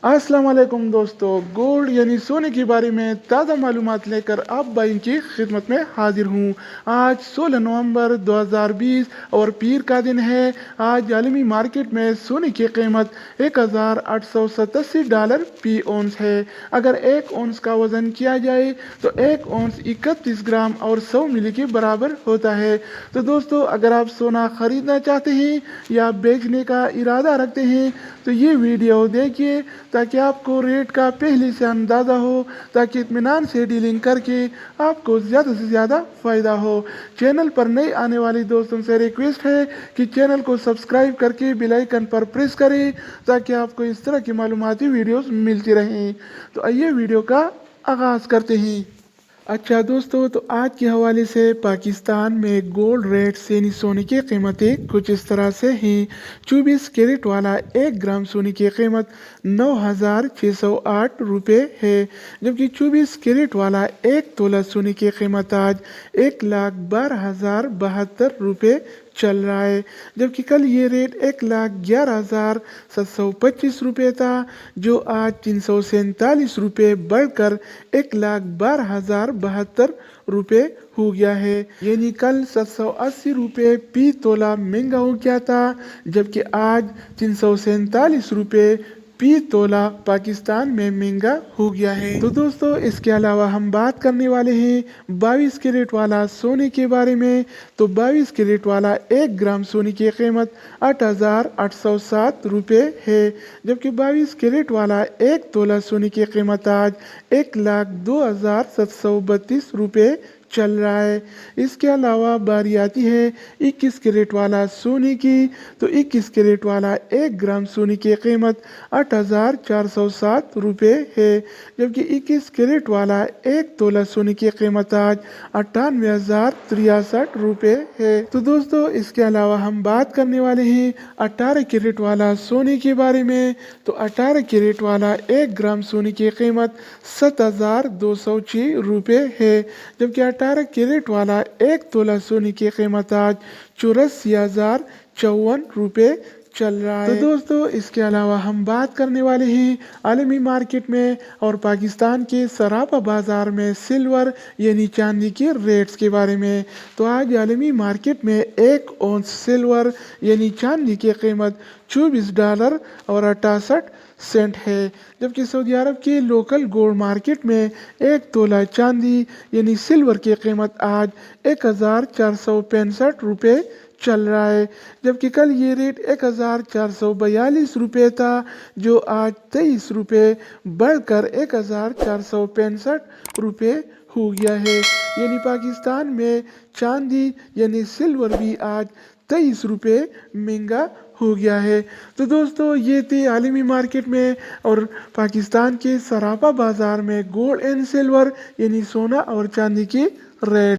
अस्सलाम वालेकुम दोस्तों, गोल्ड यानी सोने के बारे में ताज़ा मालूमात लेकर आप भाई की खिदमत में हाजिर हूँ। आज 16 नवंबर 2020 और पीर का दिन है। आज आलमी मार्केट में सोने की कीमत $1887 फी औंस है। अगर एक औंस का वज़न किया जाए तो एक औंस 31 ग्राम और 100 मिली के बराबर होता है। तो दोस्तों, अगर आप सोना खरीदना चाहते हैं या बेचने का इरादा रखते हैं तो ये वीडियो देखिए ताकि आपको रेट का पहले से अंदाज़ा हो, ताकि इत्मीनान से डीलिंग करके आपको ज़्यादा से ज़्यादा फ़ायदा हो। चैनल पर नए आने वाले दोस्तों से रिक्वेस्ट है कि चैनल को सब्सक्राइब करके बेल आइकन पर प्रेस करें ताकि आपको इस तरह की मालूमाती वीडियोस मिलती रहें। तो आइए वीडियो का आगाज़ करते हैं। अच्छा दोस्तों, तो आज के हवाले से पाकिस्तान में गोल्ड रेट यानी सोने की कीमतें कुछ इस तरह से हैं। 24 कैरेट वाला 1 ग्राम सोने की कीमत 9,608 रुपये है, जबकि 24 कैरेट वाला 1 तोला सोने की कीमत आज 1,12,072 रुपये चल रहा है, जबकि कल ये रेट 1,11,725 रुपये था, जो आज 347 रुपये बढ़कर 1,12,072 रुपये हो गया है। यानी कल 780 रुपये फी तोला महंगा हो गया था, जबकि आज 347 रुपये फी तोला पाकिस्तान में महंगा हो गया है। तो दोस्तों, इसके अलावा हम बात करने वाले हैं 22 कैरेट वाला सोने के बारे में। तो 22 कैरेट वाला 1 ग्राम सोने की कीमत 8,807 रुपये है, जबकि 22 कैरेट वाला 1 तोला सोने की कीमत आज 1,02,732 रुपये चल रहा है। इसके अलावा बारी आती है 21 कैरेट वाला सोने की। तो 21 कैरेट वाला 1 ग्राम सोने की कीमत 8,407 रुपये है, जबकि 21 कैरेट वाला 1 तोला सोने की कीमत आज 98,063 रुपये है। तो दोस्तों, इसके अलावा हम बात करने वाले हैं 18 कैरेट वाला सोने के बारे में। तो 18 कैरेट वाला 1 ग्राम सोने की कीमत 7,206 रुपये है, जबकि 18 कैरेट वाला 1 तोला सोने की कीमत आज 84,054 रुपये चल रहा है। तो दोस्तों, इसके अलावा हम बात करने वाले हैं आलमी मार्केट में और पाकिस्तान के सराफा बाज़ार में सिल्वर यानी चांदी के रेट्स के बारे में। तो आज आलमी मार्केट में 1 औंस सिल्वर यानी चांदी की कीमत $24 और 68 सेंट है, जबकि सऊदी अरब के लोकल गोल्ड मार्केट में 1 तोला चांदी यानी सिल्वर की कीमत आज 1,465 रुपये चल रहा है, जबकि कल ये रेट 1,442 रुपये था, जो आज 23 रुपये बढ़कर 1,465 रुपये हो गया है। यानी पाकिस्तान में चांदी यानी सिल्वर भी आज 23 रुपये महंगा हो गया है। तो दोस्तों, ये थे आलमी मार्केट में और पाकिस्तान के सराफा बाज़ार में गोल्ड एंड सिल्वर यानी सोना और चांदी के रेट।